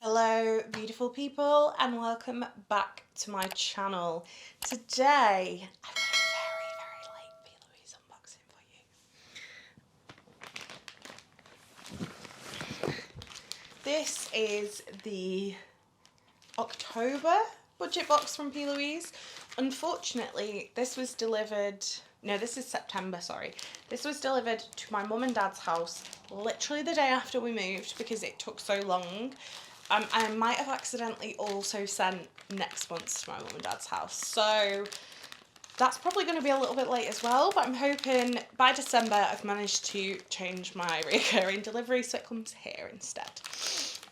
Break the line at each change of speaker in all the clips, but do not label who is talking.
Hello beautiful people and welcome back to my channel. Today I've got a very late Plouise unboxing for you. This is the October budget box from Plouise. Unfortunately this was delivered, no this is September, sorry. This was delivered to my mum and dad's house literally the day after we moved because it took so long. I might have accidentally also sent next month's to my mum and dad's house, so that's probably going to be a little bit late as well, but I'm hoping by December I've managed to change my recurring delivery so it comes here instead.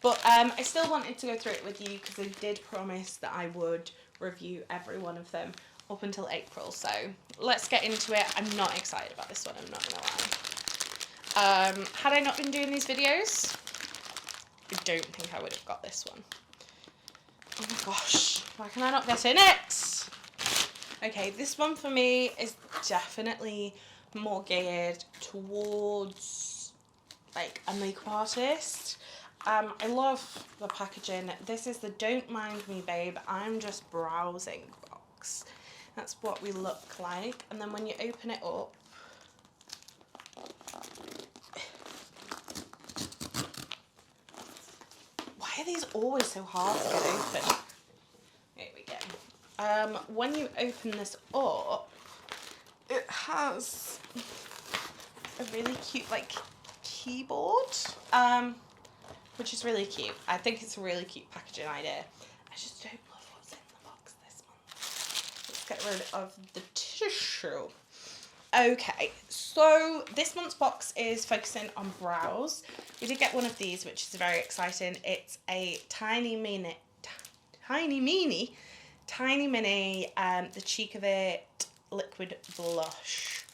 But I still wanted to go through it with you because I did promise that I would review every one of them up until April, so let's get into it. I'm not excited about this one, I'm not going to lie. Had I not been doing these videos, I don't think I would have got this one. Oh my gosh, why can I not get in it? Okay, this one for me is definitely more geared towards like a makeup artist. I love the packaging. This is the Don't Mind Me Babe, I'm Just Browsing box. That's what we look like. And then when you open it up, why are these always so hard to get open? Here we go. When you open this up, it has a really cute like keyboard, which is really cute. I think it's a really cute packaging idea. I just don't love what's in the box this month. Let's get rid of the tissue. Okay, so this month's box is focusing on brows. We did get one of these, which is very exciting. It's a tiny mini, the Cheek of It liquid blush.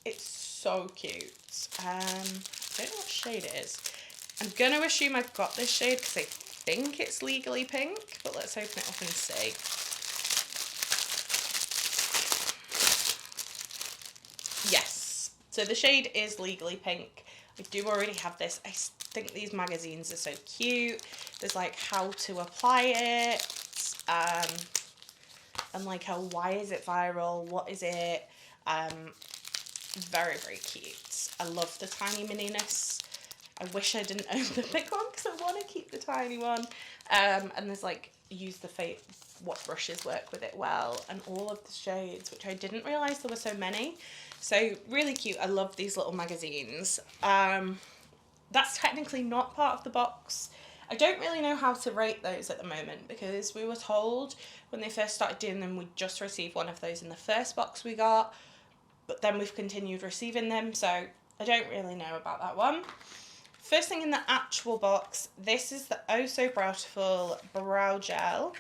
It's so cute. I don't know what shade it is. I'm going to assume I've got this shade because I think it's Legally Pink, but let's open it up and see. Yes, so the shade is Legally Pink. I do already have this. I think these magazines are so cute. There's like how to apply it, and like why is it viral, what is it, very cute. I love the tiny mininess. I wish I didn't own the big one because I want to keep the tiny one. And there's like what brushes work with it well, and all of the shades, which I didn't realise there were so many. So really cute. I love these little magazines. That's technically not part of the box. I don't really know how to rate those at the moment because we were told when they first started doing them we'd just received one of those in the first box we got, but then we've continued receiving them, so I don't really know about that one. First thing in the actual box, this is the Oh So Beautiful Brow Gel.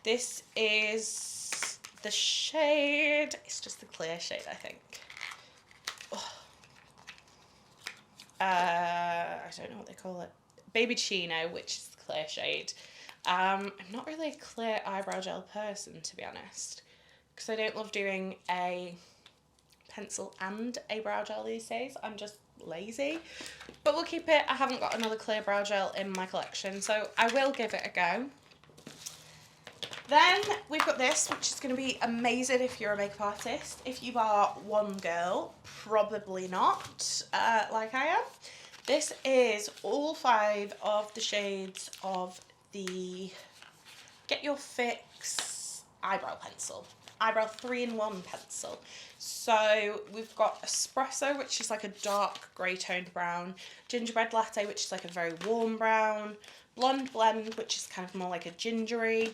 This is the shade, it's just the clear shade I think. I don't know what they call it. Baby Chino, which is the clear shade. I'm not really a clear eyebrow gel person, to be honest, because I don't love doing a pencil and a brow gel these days. I'm just lazy, but we'll keep it. I haven't got another clear brow gel in my collection, so I will give it a go. Then we've got this, which is going to be amazing if you're a makeup artist. If you are one girl, probably not, like I am. This is all 5 of the shades of the Get Your Fix eyebrow pencil. Eyebrow 3-in-1 pencil. So we've got Espresso, which is like a dark grey toned brown, Gingerbread Latte, which is like a very warm brown, Blonde Blend, which is kind of more like a gingery,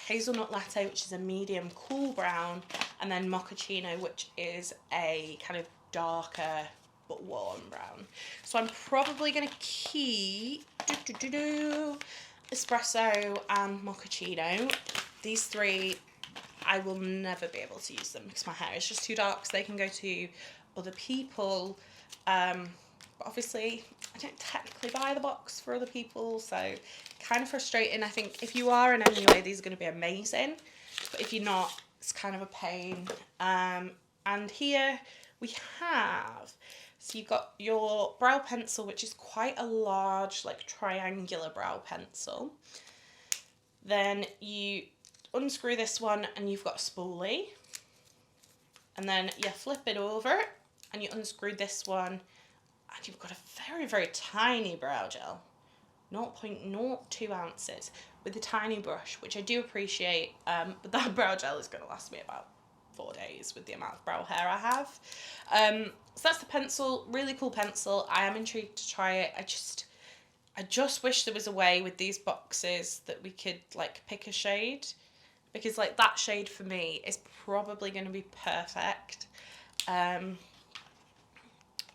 Hazelnut Latte, which is a medium cool brown, and then Mochaccino, which is a kind of darker but warm brown. So I'm probably going to keep Espresso and Mochaccino. These 3, I will never be able to use them because my hair is just too dark, so they can go to other people. But obviously I don't technically buy the box for other people, so kind of frustrating. I think if you are in any way, these are going to be amazing, but if you're not, it's kind of a pain. And here we have So you've got your brow pencil, which is quite a large, like triangular brow pencil. Then you unscrew this one and you've got a spoolie. And then you flip it over and you unscrew this one and you've got a very, very tiny brow gel. 0.02 ounces with a tiny brush, which I do appreciate, but that brow gel is going to last me about 4 days with the amount of brow hair I have. So that's the pencil, really cool pencil. I am intrigued to try it. I just wish there was a way with these boxes that we could like pick a shade, because like that shade for me is probably going to be perfect.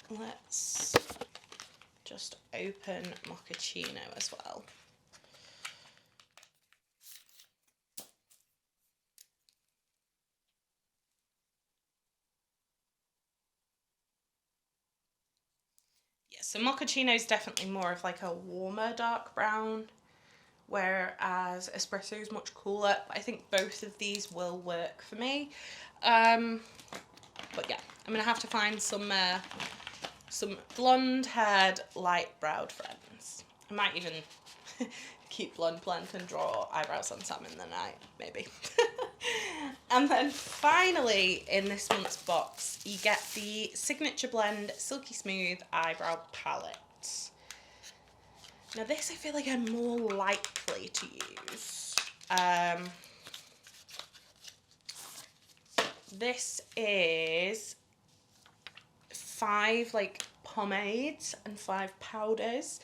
Let's just open Mochaccino as well. Yeah, so Mochaccino is definitely more of like a warmer dark brown, whereas Espresso is much cooler. I think both of these will work for me. But yeah, I'm gonna have to find some blonde-haired, light-browed friends. I might even keep blonde blend and draw eyebrows on Sam in the night, maybe. And then finally, in this month's box, you get the Signature Blend Silky Smooth Eyebrow Palette. Now this I feel like I'm more likely to use. This is 5 like pomades and 5 powders.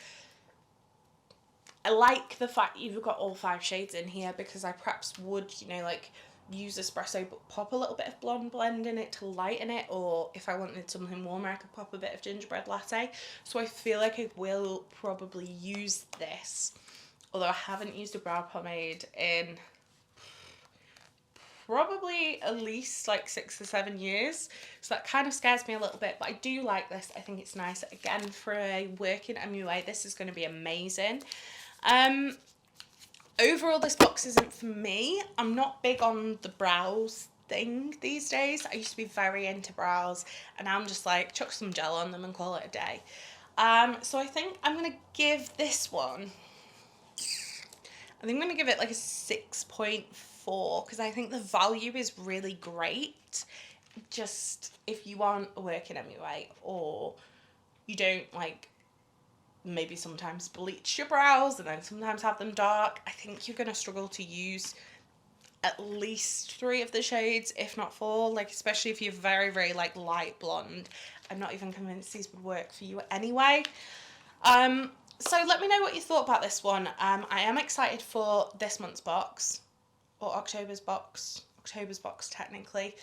I like the fact you've got all 5 shades in here, because I perhaps would, you know, like use Espresso but pop a little bit of blonde blend in it to lighten it, or if I wanted something warmer I could pop a bit of gingerbread latte. So I feel like I will probably use this, although I haven't used a brow pomade in probably at least like 6 or 7 years, so that kind of scares me a little bit, but I do like this. I think it's nice. Again, for a working MUA, this is going to be amazing. Overall, this box isn't for me. I'm not big on the brows thing these days. I used to be very into brows, and now I'm just like, chuck some gel on them and call it a day. So I think I'm going to give this one, I think I'm going to give it like a 6.4, because I think the value is really great. Just if you want a working MUA, or you don't like maybe sometimes bleach your brows and then sometimes have them dark, I think you're going to struggle to use at least 3 of the shades, if not 4, like especially if you're very, very like light blonde. I'm not even convinced these would work for you anyway. So let me know what you thought about this one. I am excited for this month's box, or October's box technically,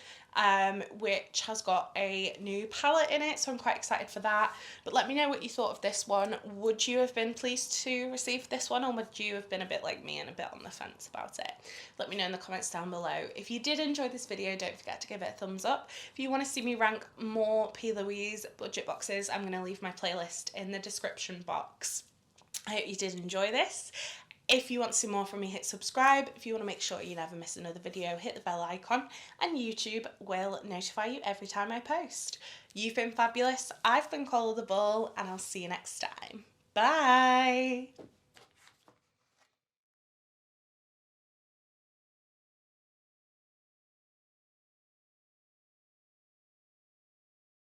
which has got a new palette in it, so I'm quite excited for that. But let me know what you thought of this one. Would you have been pleased to receive this one, or would you have been a bit like me and a bit on the fence about it? Let me know in the comments down below. If you did enjoy this video, don't forget to give it a thumbs up. If you want to see me rank more Plouise budget boxes, I'm going to leave my playlist in the description box. I hope you did enjoy this. If you want to see more from me, hit subscribe. If you want to make sure you never miss another video, hit the bell icon, and YouTube will notify you every time I post. You've been fabulous. I've been Coleoftheball, and I'll see you next time. Bye!